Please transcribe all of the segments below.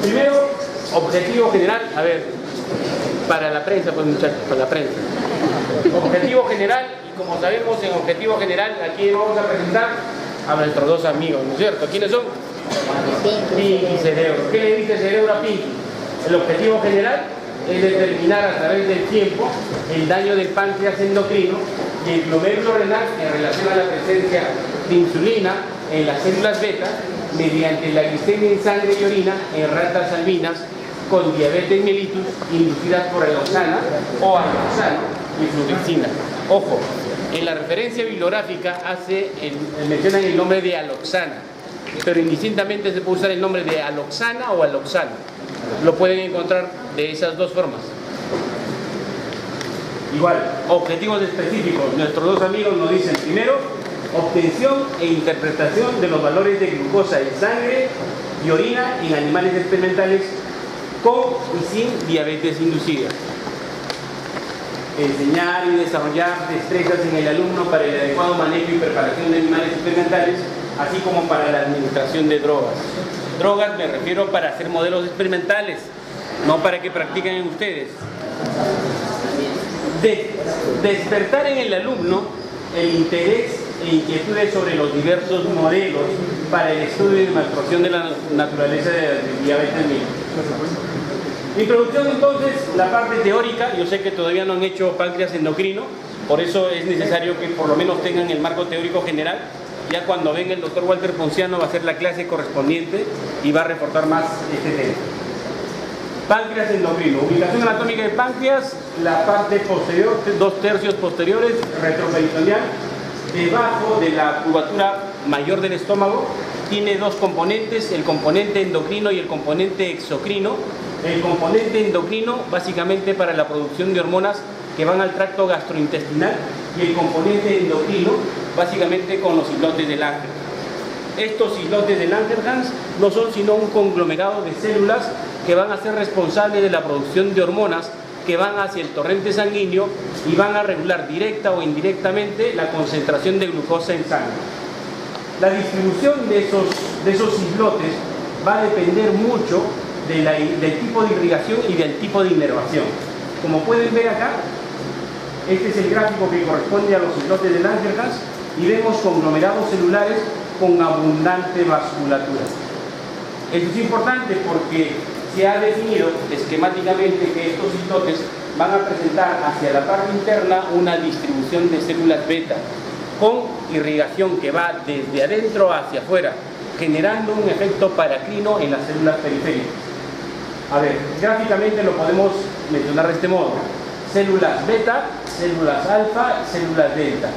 Primero, objetivo general, a ver, para la prensa, pues muchachos, para la prensa. Objetivo general, y como sabemos en objetivo general, aquí vamos a presentar a nuestros dos amigos, ¿no es cierto? ¿Quiénes son? Pinky y Cerebro. ¿Qué le dice Cerebro a Pinky? El objetivo general es determinar a través del tiempo el daño del páncreas endocrino y el glomérulo renal en relación a la presencia de insulina en las células beta mediante la glicemia en sangre y orina en ratas albinas con diabetes mellitus inducidas por aloxana o aloxano y fluoxetina. Ojo, en la referencia bibliográfica mencionan el nombre de aloxana, pero indistintamente se puede usar el nombre de aloxana o aloxano. Lo pueden encontrar de esas dos formas. Igual, objetivos específicos. Nuestros dos amigos nos dicen: primero, obtención e interpretación de los valores de glucosa en sangre y orina en animales experimentales con y sin diabetes inducida. Enseñar y desarrollar destrezas en el alumno para el adecuado manejo y preparación de animales experimentales, así como para la administración de drogas. Drogas me refiero para hacer modelos experimentales, no para que practiquen en ustedes. Despertar en el alumno el interés e inquietudes sobre los diversos modelos para el estudio y demostración de la naturaleza de diabetes mellitus. Introducción entonces, la parte teórica. Yo sé que todavía no han hecho páncreas endocrino, por eso es necesario que por lo menos tengan el marco teórico general. Ya cuando venga el doctor Walter Ponciano va a hacer la clase correspondiente y va a reportar más este tema. Páncreas endocrino. Ubicación anatómica del páncreas, la parte posterior, 2/3 posteriores, retroperitoneal, debajo de la curvatura mayor del estómago. Tiene dos componentes, el componente endocrino y el componente exocrino. El componente endocrino básicamente para la producción de hormonas que van al tracto gastrointestinal y el componente endocrino básicamente con los islotes de Langerhans. Estos islotes de Langerhans no son sino un conglomerado de células que van a ser responsables de la producción de hormonas que van hacia el torrente sanguíneo y van a regular directa o indirectamente la concentración de glucosa en sangre. La distribución de esos islotes va a depender mucho del tipo de irrigación y del tipo de inervación. Como pueden ver acá, este es el gráfico que corresponde a los islotes de Langerhans y vemos conglomerados celulares con abundante vasculatura. Esto es importante porque se ha definido esquemáticamente que estos islotes van a presentar hacia la parte interna una distribución de células beta con irrigación que va desde adentro hacia afuera, generando un efecto paracrino en las células periféricas. A ver, gráficamente lo podemos mencionar de este modo: células beta, células alfa, células delta,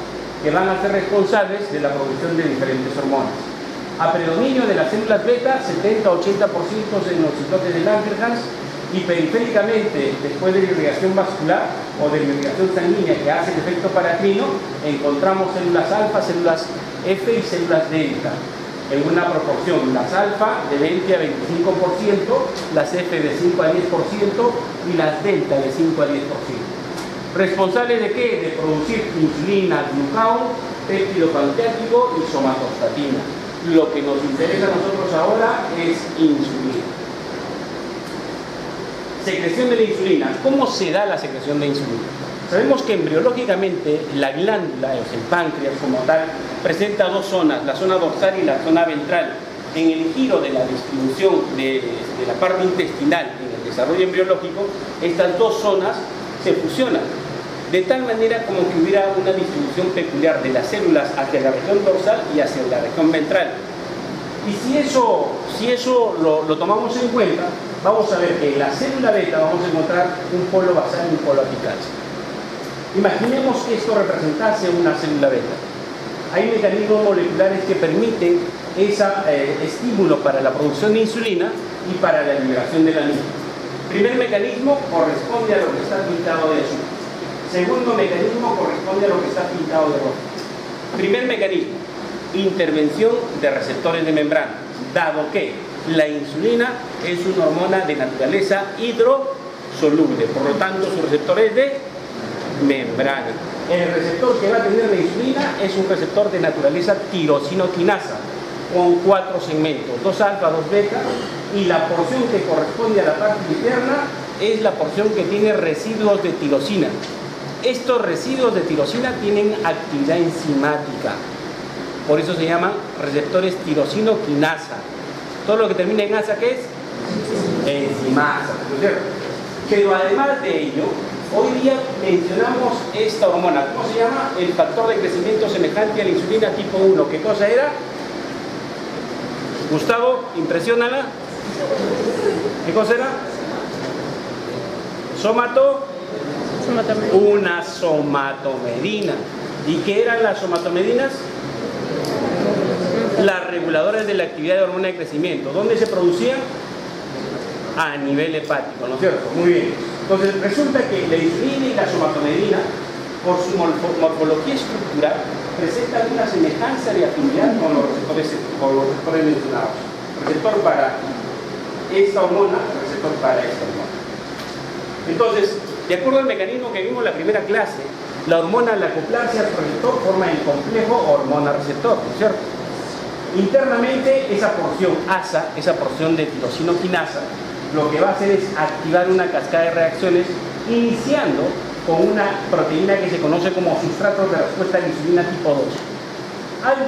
que van a ser responsables de la producción de diferentes hormonas. A predominio de las células beta, 70-80% en los islotes de Langerhans, y periféricamente, después de la irrigación vascular o de la irrigación sanguínea que hace el efecto paracrino, encontramos células alfa, células F y células delta, en una proporción: las alfa de 20 a 25%, las F de 5 a 10% y las delta de 5 a 10%. ¿Responsables de qué? De producir insulina, glucagón, péptido pancreático y somatostatina. Lo que nos interesa a nosotros ahora es insulina. Secreción de la insulina. ¿Cómo se da la secreción de insulina? Sabemos que embriológicamente la glándula, el páncreas como tal, presenta dos zonas, la zona dorsal y la zona ventral. En el giro de la distribución de la parte intestinal en el desarrollo embriológico, estas dos zonas se fusionan, de tal manera como que hubiera una distribución peculiar de las células hacia la región dorsal y hacia la región ventral. Y si eso lo tomamos en cuenta, vamos a ver que en la célula beta vamos a encontrar un polo basal y un polo apical. Imaginemos que esto representase una célula beta. Hay mecanismos moleculares que permiten ese estímulo para la producción de insulina y para la liberación de la misma. Primer mecanismo corresponde a lo que está pintado de azul. Segundo mecanismo corresponde a lo que está pintado de rojo. Primer mecanismo: intervención de receptores de membrana, dado que la insulina es una hormona de naturaleza hidrosoluble, por lo tanto su receptor es de membrana. El receptor que va a tener la insulina es un receptor de naturaleza tirosinoquinasa, con 4 segmentos, 2 alfa, 2 beta y la porción que corresponde a la parte interna es la porción que tiene residuos de tirosina. Estos residuos de tirosina tienen actividad enzimática, por eso se llaman receptores tirosino-quinasa. Todo lo que termina en asa, ¿qué es? Enzimasa, ¿no es cierto? Pero además de ello, hoy día mencionamos esta hormona. ¿Cómo se llama? El factor de crecimiento semejante a la insulina tipo 1. ¿Qué cosa era? Gustavo, impresiónala. ¿Qué cosa era? Una somatomedina. ¿Y qué eran las somatomedinas? Las reguladoras de la actividad de hormona de crecimiento. ¿Dónde se producían? A nivel hepático, ¿no es cierto? Muy bien. Entonces resulta que la insulina y la somatomedina, por su morfología estructural, presentan una semejanza de afinidad con los receptores mencionados. Receptor para esta hormona, receptor para esta hormona. Entonces, de acuerdo al mecanismo que vimos en la primera clase, la hormona al acoplarse al receptor forma el complejo hormona-receptor, ¿no es cierto? Internamente, esa porción ASA, esa porción de tirosino-quinasa, lo que va a hacer es activar una cascada de reacciones, iniciando con una proteína que se conoce como sustratos de respuesta a la insulina tipo 2.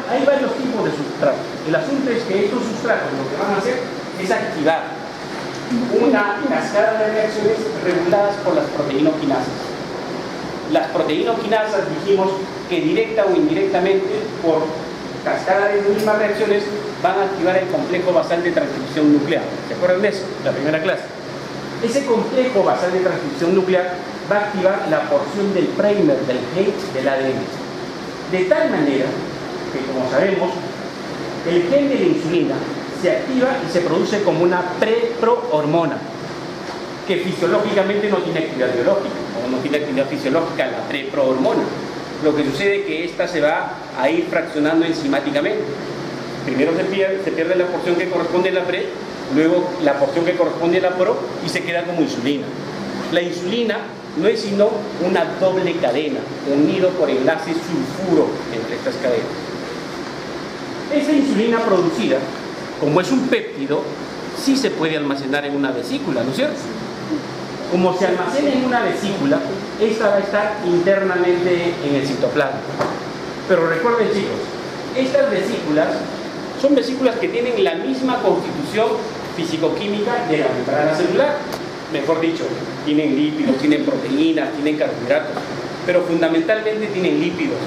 Hay varios tipos de sustratos. El asunto es que estos sustratos lo que van a hacer es activar una cascada de reacciones reguladas por las proteínoquinasas. Las proteínoquinasas, dijimos que directa o indirectamente, por cascada de mismas reacciones, van a activar el complejo basal de transcripción nuclear. ¿Se acuerdan de eso? La primera clase. Ese complejo basal de transcripción nuclear va a activar la porción del primer, del gen del ADN. De tal manera que, como sabemos, el gen de la insulina se activa y se produce como una preprohormona, que fisiológicamente no tiene actividad biológica, o no tiene actividad fisiológica, la preprohormona. Lo que sucede es que esta se va a ir fraccionando enzimáticamente. Primero se pierde la porción que corresponde a la pre, luego la porción que corresponde a la pro, y se queda como insulina. La insulina no es sino una doble cadena, unido por enlaces sulfuro entre estas cadenas. Esa insulina producida, como es un péptido, sí se puede almacenar en una vesícula, ¿no es cierto? Como se almacena en una vesícula, esta va a estar internamente en el citoplasma. Pero recuerden, chicos, estas vesículas son vesículas que tienen la misma constitución físico-química de la membrana celular. Mejor dicho, tienen lípidos, tienen proteínas, tienen carbohidratos, pero fundamentalmente tienen lípidos.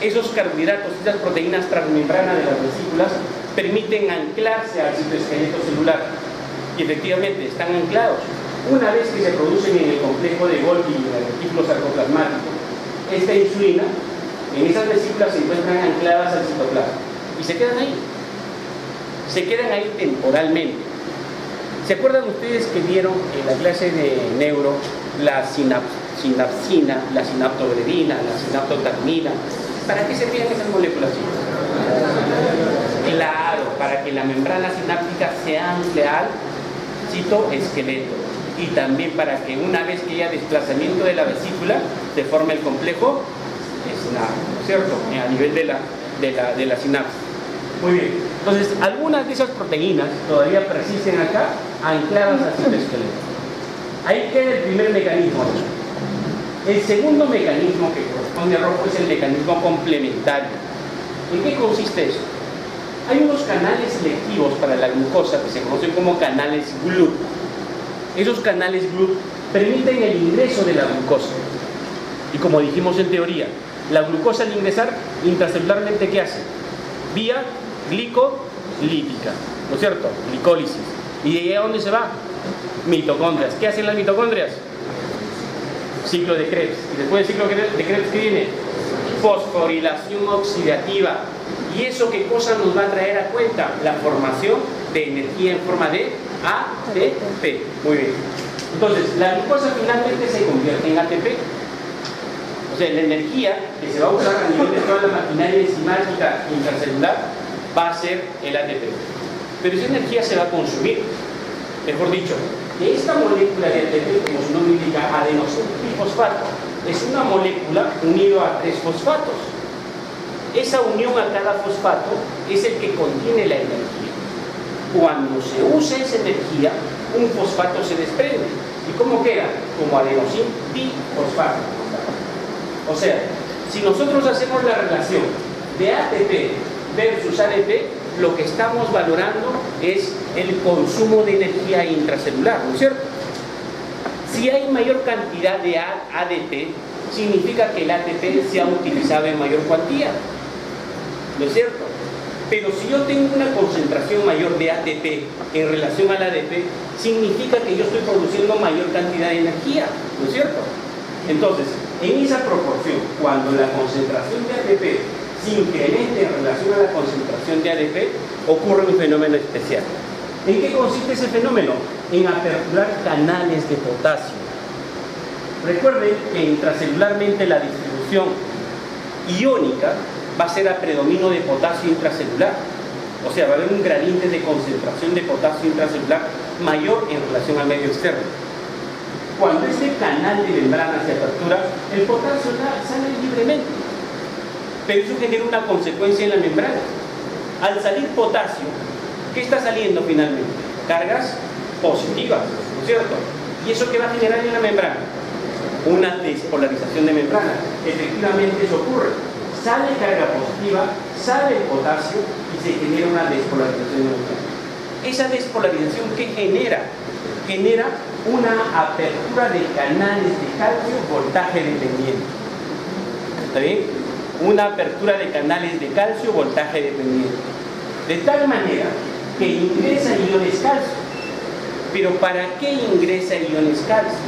Esos carbohidratos, esas proteínas transmembrana de las vesículas, permiten anclarse al citoesqueleto celular. Y efectivamente están anclados. Una vez que se producen en el complejo de Golgi y en el retículo sarcoplasmático, esta insulina, en esas vesículas se encuentran ancladas al citoplasma y se quedan ahí temporalmente. ¿Se acuerdan ustedes que vieron en la clase de neuro la sinapsina, la sinaptogredina, la sinaptotamina? ¿Para qué servían esas moléculas, chicos? Claro, para que la membrana sináptica se ancle al citoesqueleto, y también para que una vez que haya desplazamiento de la vesícula se forme el complejo SNAP, ¿no es cierto? A nivel de la sinapsis. Muy bien, entonces algunas de esas proteínas todavía persisten acá, ancladas al citoesqueleto. Ahí queda el primer mecanismo. El segundo mecanismo que corresponde a rojo es el mecanismo complementario. ¿En qué consiste eso? Hay unos canales selectivos para la glucosa que se conocen como canales GLUT. Esos canales GLUT permiten el ingreso de la glucosa. Y como dijimos en teoría, la glucosa al ingresar intracelularmente, ¿qué hace? Vía glicolítica, ¿no es cierto? Glicólisis. ¿Y de ahí a dónde se va? Mitocondrias. ¿Qué hacen las mitocondrias? Ciclo de Krebs. Y después del ciclo de Krebs, ¿qué viene? Fosforilación oxidativa. ¿Y eso qué cosa nos va a traer a cuenta? La formación de energía en forma de ATP. Muy bien. Entonces, la glucosa finalmente se convierte en ATP. O sea, la energía que se va a usar a nivel de toda la maquinaria enzimática intracelular va a ser el ATP. Pero esa energía se va a consumir. Mejor dicho, que esta molécula de ATP, como su nombre indica, adenosíntrifosfato, es una molécula unida a 3 fosfatos. Esa unión a cada fosfato es el que contiene la energía. Cuando se usa esa energía, un fosfato se desprende. ¿Y cómo queda? Como adenosín difosfato. O sea, si nosotros hacemos la relación de ATP versus ADP, lo que estamos valorando es el consumo de energía intracelular, ¿no es cierto? Si hay mayor cantidad de ADP, significa que el ATP se ha utilizado en mayor cuantía, ¿no es cierto? Pero si yo tengo una concentración mayor de ATP en relación al ADP, significa que yo estoy produciendo mayor cantidad de energía, ¿no es cierto? Entonces, en esa proporción, cuando la concentración de ATP se incremente en relación a la concentración de ADP, ocurre un fenómeno especial. ¿En qué consiste ese fenómeno? En aperturar canales de potasio. Recuerden que intracelularmente la distribución iónica va a ser a predominio de potasio intracelular. O sea, va a haber un gradiente de concentración de potasio intracelular mayor en relación al medio externo. Cuando este canal de membrana se apertura, el potasio sale libremente. Pero eso genera una consecuencia en la membrana. Al salir potasio, ¿qué está saliendo finalmente? Cargas positivas, ¿no es cierto? ¿Y eso qué va a generar en la membrana? Una despolarización de membrana. Efectivamente eso ocurre. Sale carga positiva, sale el potasio y se genera una despolarización de membrana. Esa despolarización, ¿qué genera? Genera una apertura de canales de calcio voltaje dependiente. ¿Está bien? Una apertura de canales de calcio voltaje dependiente. De tal manera que ingresa iones calcio. Pero ¿para qué ingresa iones calcio?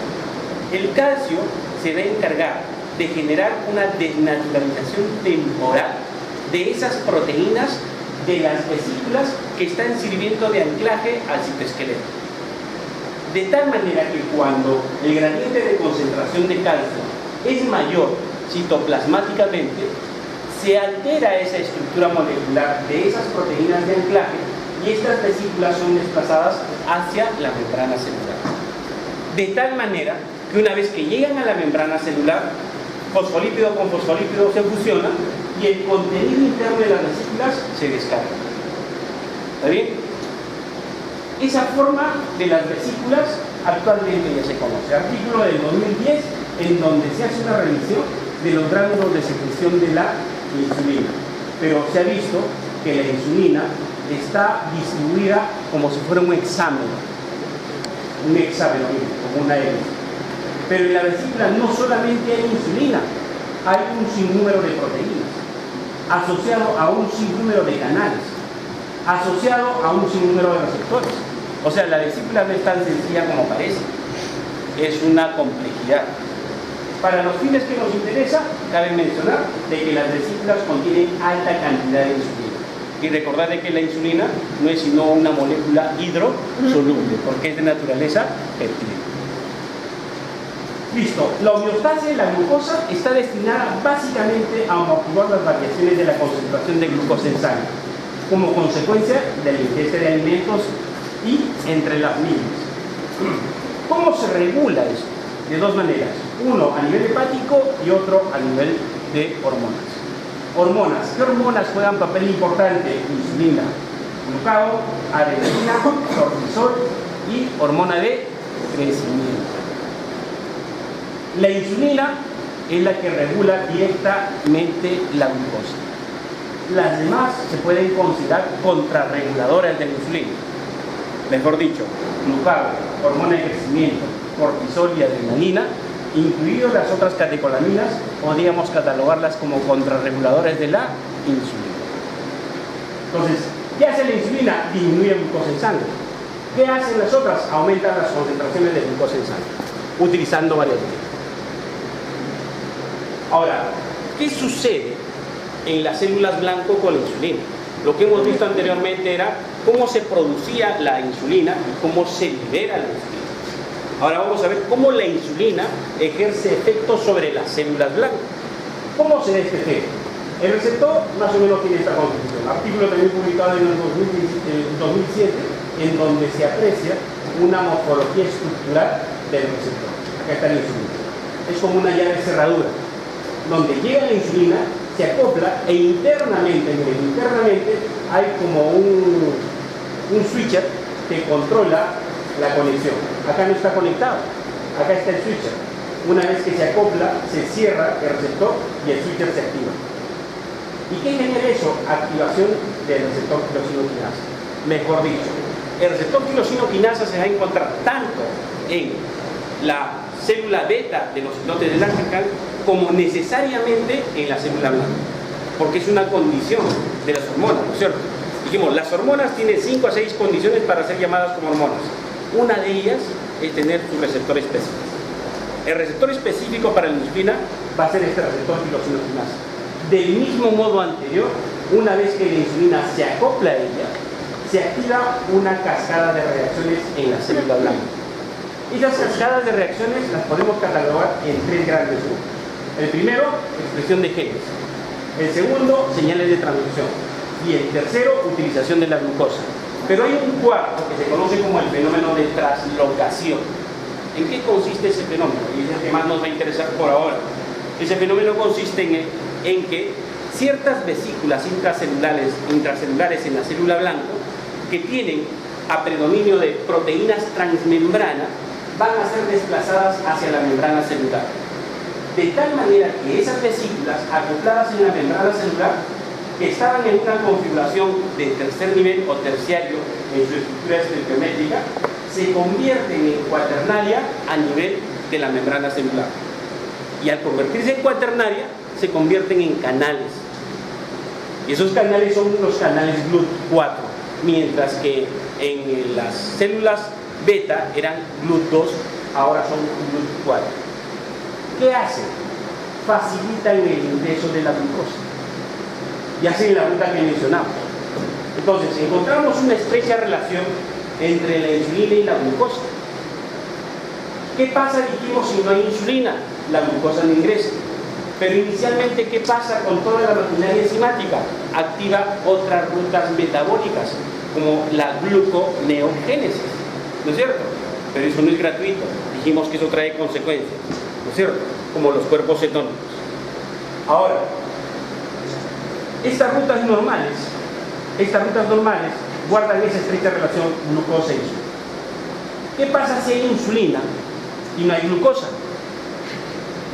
El calcio se va a encargar de generar una desnaturalización temporal de esas proteínas de las vesículas que están sirviendo de anclaje al citoesqueleto. De tal manera que cuando el gradiente de concentración de calcio es mayor citoplasmáticamente, se altera esa estructura molecular de esas proteínas de anclaje y estas vesículas son desplazadas hacia la membrana celular. De tal manera que una vez que llegan a la membrana celular, fosfolípido con fosfolípido se fusiona y el contenido interno de las vesículas se descarga. ¿Está bien? Esa forma de las vesículas actualmente ya se conoce. Artículo del 2010 en donde se hace una revisión de los gránulos de secreción de la insulina. Pero se ha visto que la insulina está distribuida como si fuera un examen como una hélice. Pero en la vesícula no solamente hay insulina, hay un sinnúmero de proteínas, asociado a un sinnúmero de canales, asociado a un sinnúmero de receptores. O sea, la vesícula no es tan sencilla como parece, es una complejidad. Para los fines que nos interesa, cabe mencionar de que las vesículas contienen alta cantidad de insulina. Y recordar de que la insulina no es sino una molécula hidrosoluble, porque es de naturaleza péptida. Listo, la homeostasia de la glucosa está destinada básicamente a amortiguar las variaciones de la concentración de glucosa en sangre, como consecuencia de la ingesta de alimentos y entre las mismas. ¿Cómo se regula eso? De dos maneras, uno a nivel hepático y otro a nivel de hormonas. Hormonas, ¿qué hormonas juegan papel importante? Insulina, glucagón, adrenalina, cortisol y hormona de crecimiento. La insulina es la que regula directamente la glucosa. Las demás se pueden considerar contrarreguladoras de la insulina. Mejor dicho, glucagón, hormona de crecimiento, cortisol y adrenalina, incluidas las otras catecolaminas, podríamos catalogarlas como contrarreguladoras de la insulina. Entonces, ¿qué hace la insulina? Disminuye la glucosa en sangre. ¿Qué hacen las otras? Aumentan las concentraciones de glucosa en sangre, utilizando varias vías. Ahora, ¿qué sucede en las células blanco con la insulina? Lo que hemos visto anteriormente era cómo se producía la insulina y cómo se libera la insulina. Ahora vamos a ver cómo la insulina ejerce efecto sobre las células blancas. ¿Cómo se da este efecto? El receptor más o menos tiene esta constitución. Artículo también publicado en el 2007, en donde se aprecia una morfología estructural del receptor. Acá está la insulina. Es como una llave cerradura, donde llega la insulina, se acopla e internamente hay como un switcher que controla la conexión. Acá no está conectado, acá está el switcher. Una vez que se acopla, se cierra el receptor y el switcher se activa. ¿Y qué genera eso? Activación del receptor tirosina-quinasa. Mejor dicho, el receptor tirosina-quinasa se va a encontrar tanto en la célula beta de los islotes del Langerhans como necesariamente en la célula blanca, porque es una condición de las hormonas, ¿no es cierto? Dijimos, las hormonas tienen 5 a 6 condiciones para ser llamadas como hormonas. Una de ellas es tener su receptor específico. El receptor específico para la insulina va a ser este receptor tirosina-quinasa. Del mismo modo anterior, una vez que la insulina se acopla a ella, se activa una cascada de reacciones en la célula blanca. Esas cascadas de reacciones las podemos catalogar en 3 grandes grupos. El primero, expresión de genes. El segundo, señales de transducción. Y el tercero, utilización de la glucosa. Pero hay un cuarto que se conoce como el fenómeno de translocación. ¿En qué consiste ese fenómeno? Y es el que más nos va a interesar por ahora. Ese fenómeno consiste en que ciertas vesículas intracelulares en la célula blanca que tienen a predominio de proteínas transmembrana van a ser desplazadas hacia la membrana celular. De tal manera que esas vesículas acopladas en la membrana celular, que estaban en una configuración de tercer nivel o terciario en su estructura estereométrica, se convierten en cuaternaria a nivel de la membrana celular. Y al convertirse en cuaternaria, se convierten en canales. Y esos canales son los canales GLUT4, mientras que en las células beta eran GLUT2, ahora son GLUT4. ¿Qué hacen? Facilitan el ingreso de la glucosa y hacen la ruta que mencionamos. Entonces, encontramos una estrecha relación entre la insulina y la glucosa. ¿Qué pasa, dijimos, si no hay insulina? La glucosa no ingresa. Pero inicialmente, ¿qué pasa con toda la maquinaria enzimática? Activa otras rutas metabólicas, como la gluconeogénesis, ¿no es cierto? Pero eso no es gratuito. Dijimos que eso trae consecuencias, ¿no es cierto? Como los cuerpos cetónicos. Ahora, estas rutas normales guardan esa estrecha relación glucosa-insulina. ¿Qué pasa si hay insulina y no hay glucosa?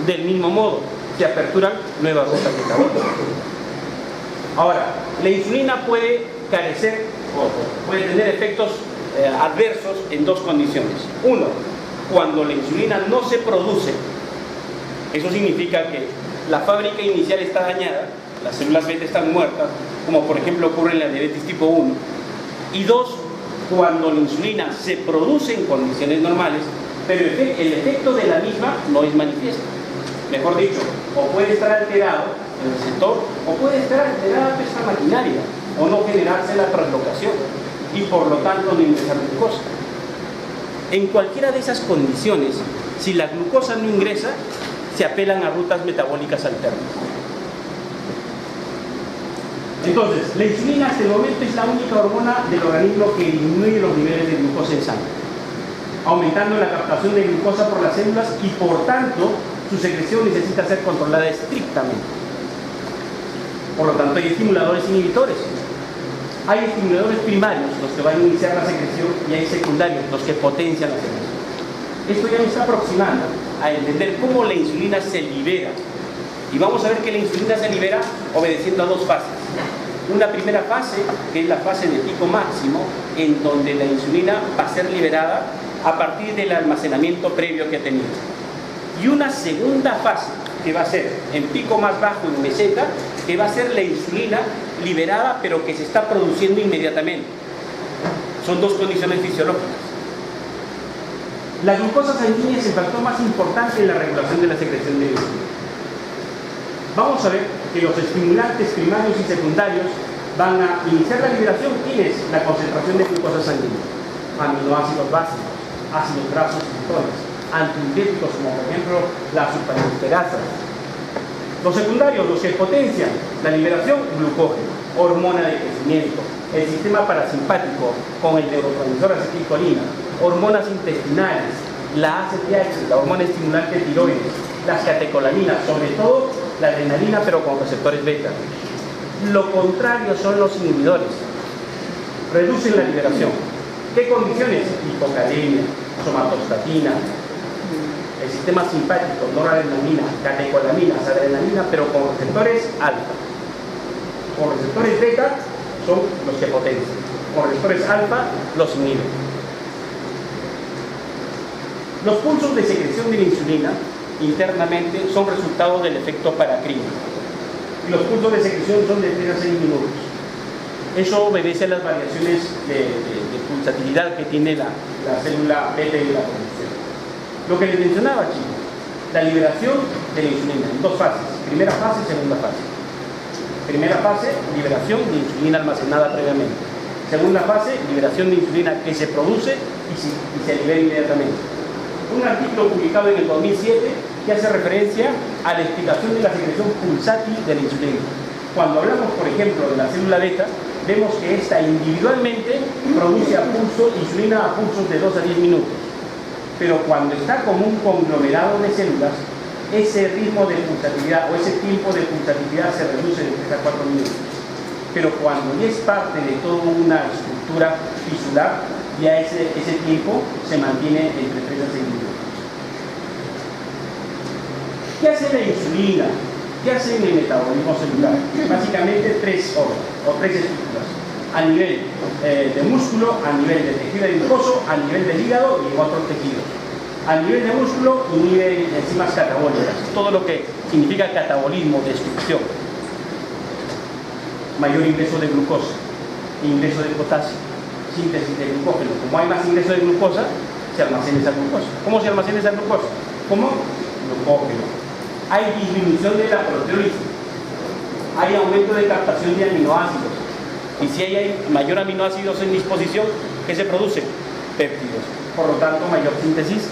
Del mismo modo, se aperturan nuevas rutas metabólicas. Ahora, la insulina puede carecer o puede tener efectos adversos en 2 condiciones. Uno, cuando la insulina no se produce, eso significa que la fábrica inicial está dañada, las células beta están muertas, como por ejemplo ocurre en la diabetes tipo 1. Y 2, cuando la insulina se produce en condiciones normales, pero el efecto de la misma no es manifiesto. Mejor dicho, o puede estar alterado el receptor, o puede estar alterada esta maquinaria, o no generarse la translocación, y por lo tanto no ingresar glucosa. En cualquiera de esas condiciones, si la glucosa no ingresa, se apelan a rutas metabólicas alternas. Entonces, la insulina hasta el momento es la única hormona del organismo que disminuye los niveles de glucosa en sangre, aumentando la captación de glucosa por las células y por tanto su secreción necesita ser controlada estrictamente. Por lo tanto, hay estimuladores inhibitores. Hay estimuladores primarios, los que van a iniciar la secreción, y hay secundarios, los que potencian la secreción. Esto ya me está aproximando a entender cómo la insulina se libera. Y vamos a ver que la insulina se libera obedeciendo a 2 fases. Una primera fase, que es la fase de pico máximo, en donde la insulina va a ser liberada a partir del almacenamiento previo que ha tenido. Y una segunda fase, que va a ser en pico más bajo, en meseta, que va a ser la insulina liberada, pero que se está produciendo inmediatamente. Son 2 condiciones fisiológicas. La glucosa sanguínea es el factor más importante en la regulación de la secreción de insulina. Vamos a ver que los estimulantes primarios y secundarios van a iniciar la liberación. ¿Quién es? La concentración de glucosa sanguínea. Aminoácidos básicos, ácidos grasos cetonas, antidiuréticos como por ejemplo la sulfanilureasa. Los secundarios, los que potencian la liberación, glucógeno, hormona de crecimiento, el sistema parasimpático con el neurotransmisor acetilcolina, hormonas intestinales, la ACTH, la hormona estimulante de tiroides, las catecolaminas, sobre todo la adrenalina, pero con receptores beta. Lo contrario son los inhibidores. reducen la liberación. ¿Qué condiciones? Hipocalemia, somatostatina, el sistema simpático, noradrenalina, catecolamina, adrenalina, pero con receptores alfa. Con receptores beta son los que potencian, con receptores alfa los inhiben. Los pulsos de secreción de la insulina internamente son resultado del efecto paracrino. Y los pulsos de secreción son de 3 a 6 minutos. Eso obedece a las variaciones de pulsatividad que tiene la célula beta y la producción. Lo que les mencionaba, chicos, la liberación de la insulina en 2 fases, primera fase y segunda fase. Primera fase, liberación de insulina almacenada previamente. Segunda fase, liberación de insulina que se produce y se libera inmediatamente. Un artículo publicado en el 2007 que hace referencia a la explicación de la secreción pulsátil de la insulina. Cuando hablamos, por ejemplo, de la célula beta, vemos que esta individualmente produce a pulso insulina a pulsos de 2 a 10 minutos. Pero cuando está como un conglomerado de células, ese ritmo de pulsatividad o ese tiempo de pulsatividad se reduce de 3 a 4 minutos. Pero cuando ya es parte de toda una estructura tisular, ya ese tiempo se mantiene entre 3 a 6 minutos. ¿Qué hace la insulina? ¿Qué hace en el metabolismo celular? Básicamente 3 órganos o 3 estructuras. A nivel de músculo, a nivel de tejido adiposo, a nivel del hígado y en otros tejidos. A nivel de músculo, inhibe enzimas catabólicas, todo lo que significa catabolismo, destrucción. Mayor ingreso de glucosa, ingreso de potasio, síntesis de glucógeno. Como hay más ingreso de glucosa, se almacena esa glucosa. ¿Cómo se almacena esa glucosa? ¿Cómo? Glucógeno. Hay disminución de la proteólisis, hay aumento de captación de aminoácidos. Y si hay mayor aminoácidos en disposición, ¿qué se produce? Péptidos. Por lo tanto, mayor síntesis